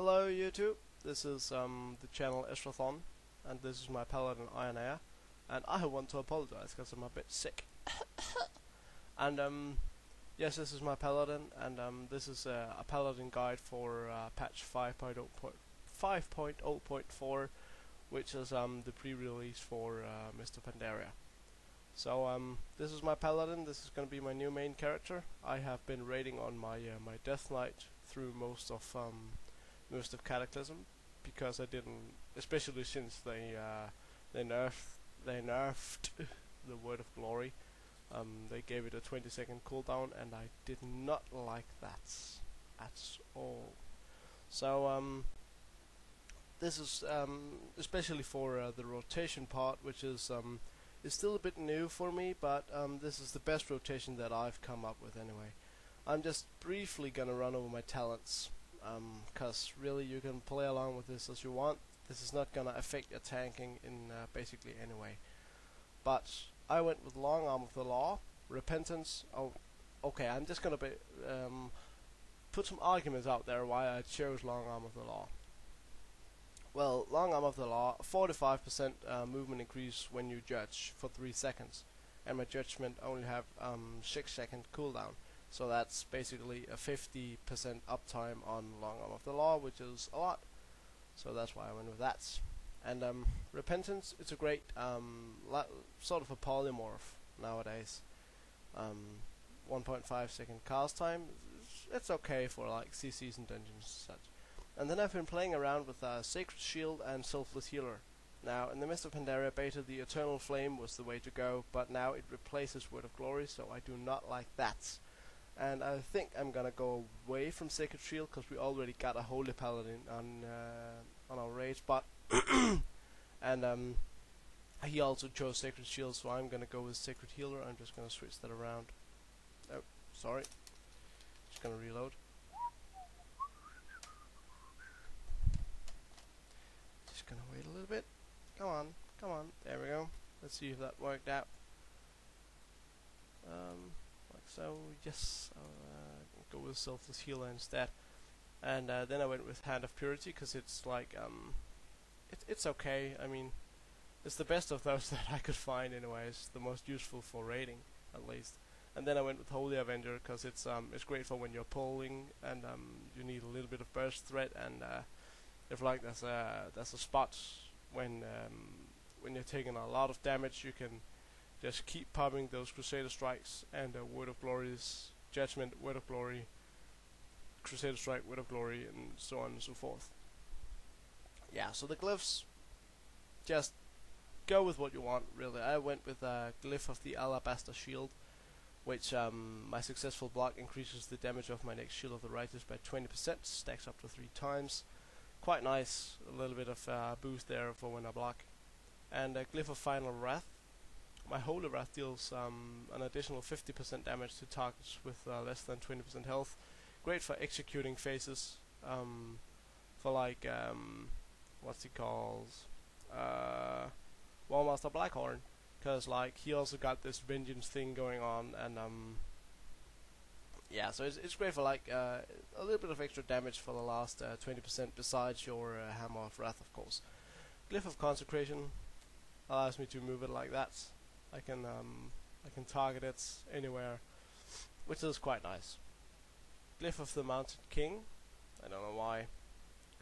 Hello YouTube, this is the channel Esrathon, and this is my Paladin Iron Air, and I want to apologize because I'm a bit sick. And yes, this is my Paladin, and this is a Paladin guide for patch 5.0.4, which is the pre-release for Mr. Pandaria. So this is my Paladin. This is going to be my new main character. I have been raiding on my my Death Knight through most of Cataclysm, because I didn't, especially since they nerfed the Word of Glory. They gave it a 20-second cooldown, and I did not like that at all. So this is especially for the rotation part, which is still a bit new for me, but this is the best rotation that I've come up with anyway. I'm just briefly gonna run over my talents, cause really you can play along with this as you want. This is not gonna affect your tanking in basically any way. But I went with Long Arm of the Law, Repentance. Oh, okay. I'm just gonna put some arguments out there why I chose Long Arm of the Law. Well, Long Arm of the Law, 45% movement increase when you judge for 3 seconds, and my judgment only have 6-second cooldown. So that's basically a 50% uptime on Long Arm of the Law, which is a lot. So that's why I went with that. And Repentance, it's a great sort of a polymorph nowadays. 1.5 second cast time, it's okay for like CCs and dungeons and such. And then I've been playing around with Sacred Shield and Selfless Healer. Now, in the Mist of Pandaria beta, the Eternal Flame was the way to go, but now it replaces Word of Glory, so I do not like that. And I think I'm gonna go away from Sacred Shield, because we already got a Holy Paladin on our raid spot. And he also chose Sacred Shield, so I'm gonna go with Sacred Healer. I'm just gonna switch that around. Oh, sorry. Just gonna reload. Just gonna wait a little bit. Come on, come on. There we go. Let's see if that worked out. Like so. Yes. I'll go with Selfless Healer instead. And then I went with Hand of Purity, because it's like it's okay. I mean, it's the best of those that I could find anyway. It's the most useful for raiding, at least. And then I went with Holy Avenger, because it's great for when you're pulling and you need a little bit of burst threat, and if like there's a spot when you're taking a lot of damage, you can just keep popping those Crusader Strikes and Word of Glory's Judgment, Word of Glory, Crusader Strike, Word of Glory, and so on and so forth. Yeah, so the glyphs, just go with what you want, really. I went with a Glyph of the Alabaster Shield, which my successful block increases the damage of my next Shield of the Righteous by 20%, stacks up to 3 times. Quite nice, a little bit of boost there for when I block. And a Glyph of Final Wrath. My Holy Wrath deals an additional 50% damage to targets with less than 20% health. Great for executing phases, for like, what's he called? Warmaster Blackhorn, because like he also got this vengeance thing going on, and yeah, so it's great for like a little bit of extra damage for the last 20% besides your Hammer of Wrath, of course. Glyph of Consecration allows me to move it like that. I can target it anywhere, which is quite nice. Glyph of the Mounted King, I don't know why.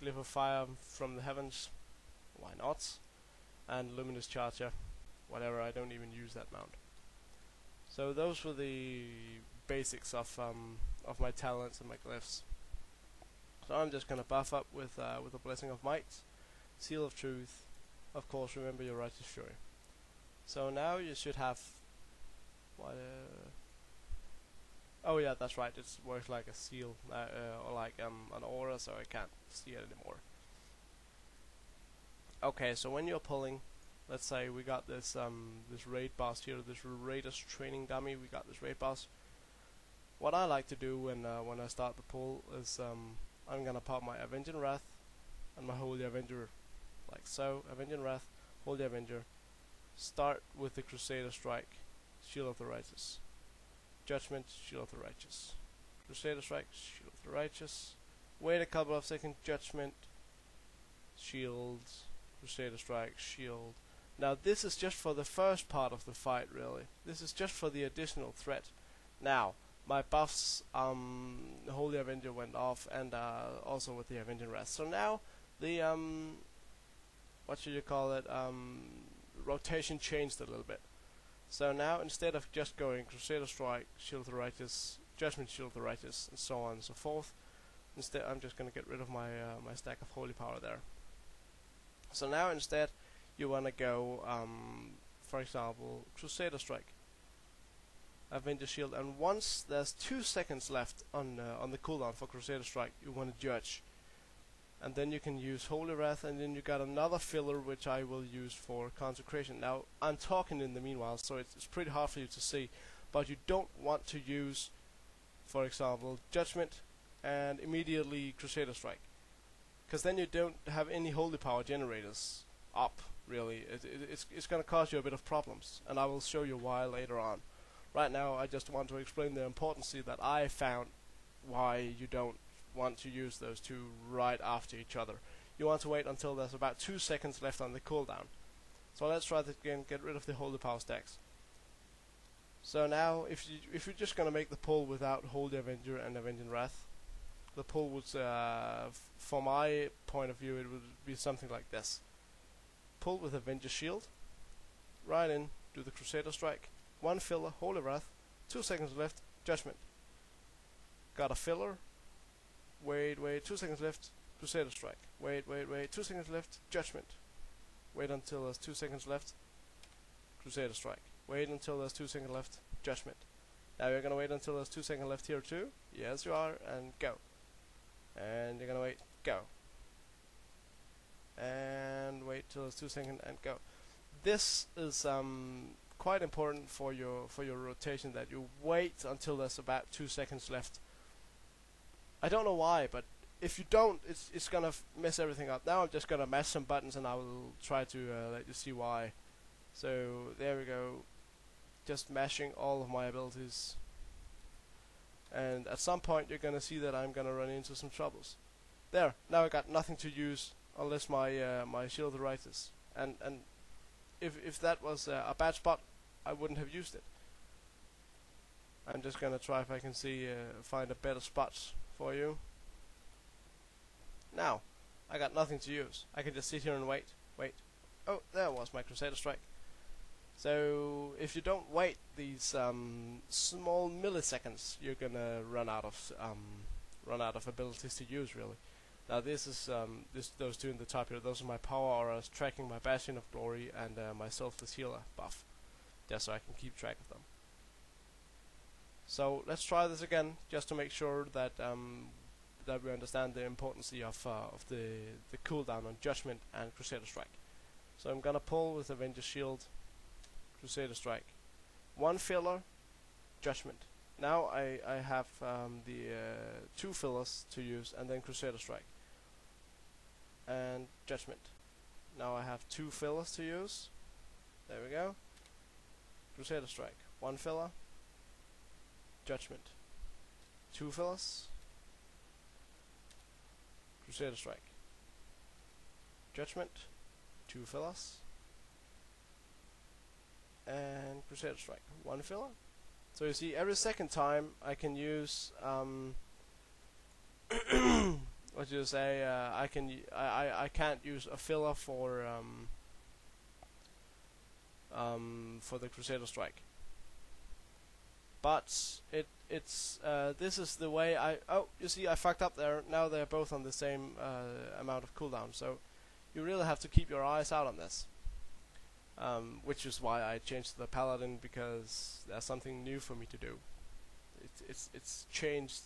Glyph of Fire from the Heavens, why not? And Luminous Charger, whatever, I don't even use that mount. So those were the basics of my talents and my glyphs. So I'm just gonna buff up with a Blessing of Might, Seal of Truth, of course remember your Righteous Fury. So now you should have what oh yeah, that's right, it works like a seal, or like an aura, so I can't see it anymore. Okay, so when you're pulling, let's say we got this this raid boss here, this Raiders training dummy, we got this raid boss. What I like to do when I start the pull is I'm gonna pop my Avenging Wrath and my Holy Avenger, like so. Avenging Wrath, Holy Avenger. Start with the Crusader Strike, Shield of the Righteous. Judgment, Shield of the Righteous. Crusader Strike, Shield of the Righteous. wait a couple of seconds, judgment, shield, Crusader Strike, shield. Now this is just for the first part of the fight, really. This is just for the additional threat. Now, my buffs, Holy Avenger went off, and also with the Avenging Wrath. So now, the, what should you call it, rotation changed a little bit. So now, instead of just going Crusader Strike, Shield the Righteous, Judgment, Shield the Righteous, and so on and so forth, instead I'm just going to get rid of my my stack of Holy Power there. So now instead, you want to go, for example, Crusader Strike, Avenger Shield, and once there's 2 seconds left on the cooldown for Crusader Strike, you want to judge, and then you can use Holy Wrath, and then you got another filler which I will use for Consecration. Now I'm talking in the meanwhile, so it's pretty hard for you to see, but you don't want to use, for example, Judgment and immediately Crusader Strike, because then you don't have any Holy Power generators up. Really, it's going to cause you a bit of problems, and I will show you why later on. Right now, I just want to explain the importance that I found why you don't want to use those two right after each other. You want to wait until there's about 2 seconds left on the cooldown. So let's try that again. Get rid of the Holy Power stacks. So now, if you're just going to make the pull without Holy Avenger and Avenging Wrath, the pull would, from my point of view, it would be something like this. Pull with Avenger Shield, right in, do the Crusader Strike, 1 filler, Holy Wrath, 2 seconds left, Judgment. Got a filler, wait, 2 seconds left, Crusader Strike, wait, 2 seconds left, Judgment. Wait until there's 2 seconds left, Crusader Strike. Wait until there's 2 seconds left, Judgment. Now you're gonna wait until there's 2 seconds left here too, yes you are, and go. And you're gonna wait, go. And wait till it's 2 seconds and go. This is quite important for your rotation, that you wait until there's about 2 seconds left. I don't know why, but if you don't, it's gonna mess everything up. Now I'm just gonna mash some buttons, and I will try to let you see why. So there we go, just mashing all of my abilities. And at some point you're gonna see that I'm gonna run into some troubles. There, now I got nothing to use unless my my Shield of the Righteous, and if that was a bad spot, I wouldn't have used it. I'm just gonna try if I can see find a better spot for you. Now I got nothing to use. I can just sit here and wait. Oh, there was my Crusader Strike. So if you don't wait these small milliseconds, you're gonna run out of abilities to use, really. Now this is those two in the top here. Those are my power auras, tracking my Bastion of Glory and my Selfless Healer buff, just so I can keep track of them. So let's try this again, just to make sure that that we understand the importance of the cooldown on Judgment and Crusader Strike. So I'm gonna pull with Avenger Shield, Crusader Strike, 1 filler, Judgment. Now I have the 2 fillers to use, and then Crusader Strike and Judgment. Now I have 2 fillers to use. There we go. Crusader Strike, 1 filler, Judgment, 2 fillers, Crusader Strike, Judgment, 2 fillers, and Crusader Strike, 1 filler. So you see, every second time I can use what do you say? I can't use a filler for the Crusader Strike. But it's this is the way you see, I fucked up there. Now they're both on the same amount of cooldown. So you really have to keep your eyes out on this. Which is why I changed to the Paladin, because there's something new for me to do. It's changed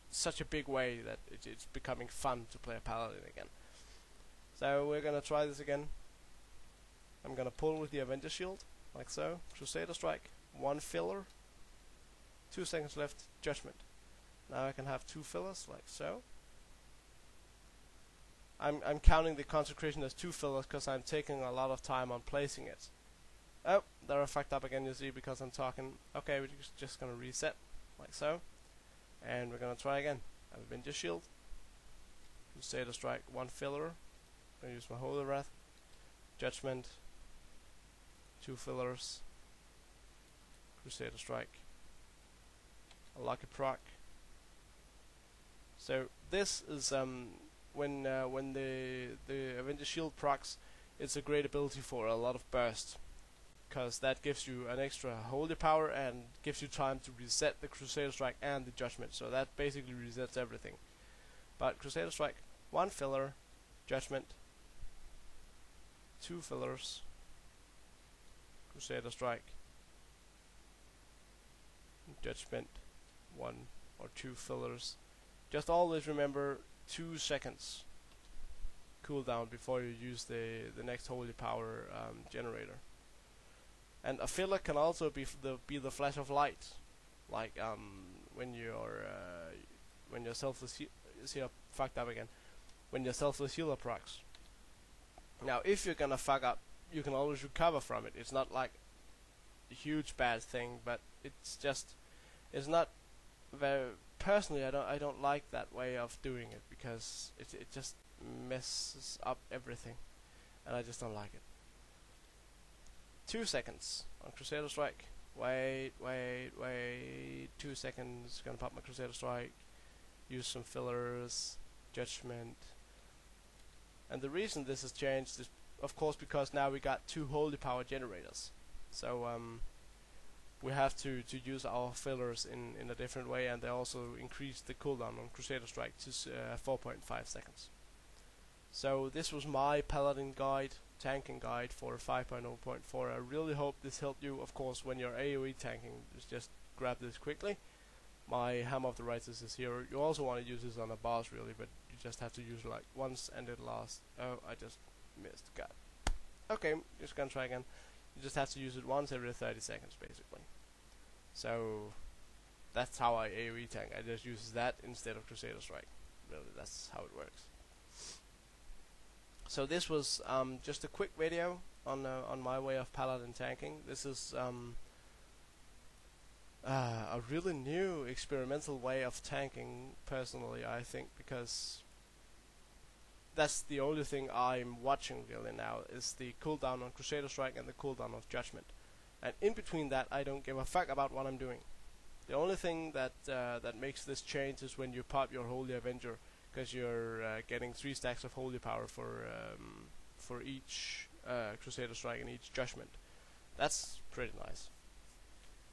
such a big way that it's becoming fun to play a Paladin again. So we're gonna try this again. I'm gonna pull with the Avenger Shield, like so. Crusader Strike, 1 filler, 2 seconds left, Judgment. Now I can have 2 fillers, like so. I'm counting the Consecration as 2 fillers because I'm taking a lot of time on placing it. Oh, they're fucked up again, you see, because I'm talking. Okay, we're just gonna reset, like so. And we're gonna try again. Avenger Shield, Crusader Strike, 1 filler. I use my Holy Wrath. Judgment, 2 fillers. Crusader Strike. A lucky proc. So this is when the Avenger Shield procs, it's a great ability for a lot of burst, because that gives you an extra holy power and gives you time to reset the Crusader Strike and the Judgment. So that basically resets everything. But Crusader Strike, 1 filler, Judgment, 2 fillers, Crusader Strike, Judgment, 1 or 2 fillers. Just always remember 2 seconds cooldown before you use the next holy power generator. And a filler can also be the flash of light, like when your selfless fucked up again. When your selfless healer procs. Now, if you're gonna fuck up, you can always recover from it. It's not like a huge bad thing, but it's not very. Personally, I don't like that way of doing it, because it just messes up everything, and I just don't like it. 2 seconds on Crusader Strike. Wait. 2 seconds. Gonna pop my Crusader Strike. Use some fillers. Judgment. And the reason this has changed is, of course, because now we got 2 holy power generators. So we have to use our fillers in a different way, and they also increase the cooldown on Crusader Strike to 4.5 seconds. So this was my Paladin guide, tanking guide for 5.0.4. I really hope this helped you. Of course, when you're AoE tanking, just grab this quickly. My Hammer of the Righteous is here. You also want to use this on a boss, really, but you just have to use it like once and it lasts. Oh, I just missed. God. Okay, just gonna try again. You just have to use it once every 30 seconds, basically. So that's how I AoE tank. I just use that instead of Crusader Strike. Really, that's how it works. So this was just a quick video on my way of Paladin tanking. This is a really new experimental way of tanking, personally, I think, because that's the only thing I'm watching really now, is the cooldown on Crusader Strike and the cooldown of Judgment. And in between that, I don't give a fuck about what I'm doing. The only thing that makes this change is when you pop your Holy Avenger, because you're getting 3 stacks of Holy Power for each Crusader Strike and each Judgment. That's pretty nice.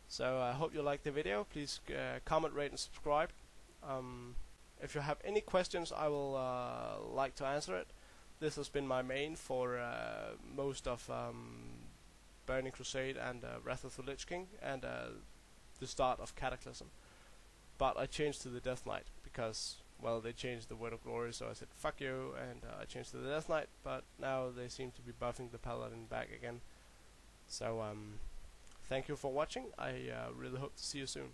So I hope you liked the video. Please comment, rate, and subscribe. If you have any questions, I will like to answer it. This has been my main for most of Burning Crusade and Wrath of the Lich King and the start of Cataclysm. But I changed to the Death Knight because, well, they changed the Word of Glory, so I said fuck you, and I changed to the Death Knight. But now they seem to be buffing the Paladin back again. So thank you for watching. I really hope to see you soon.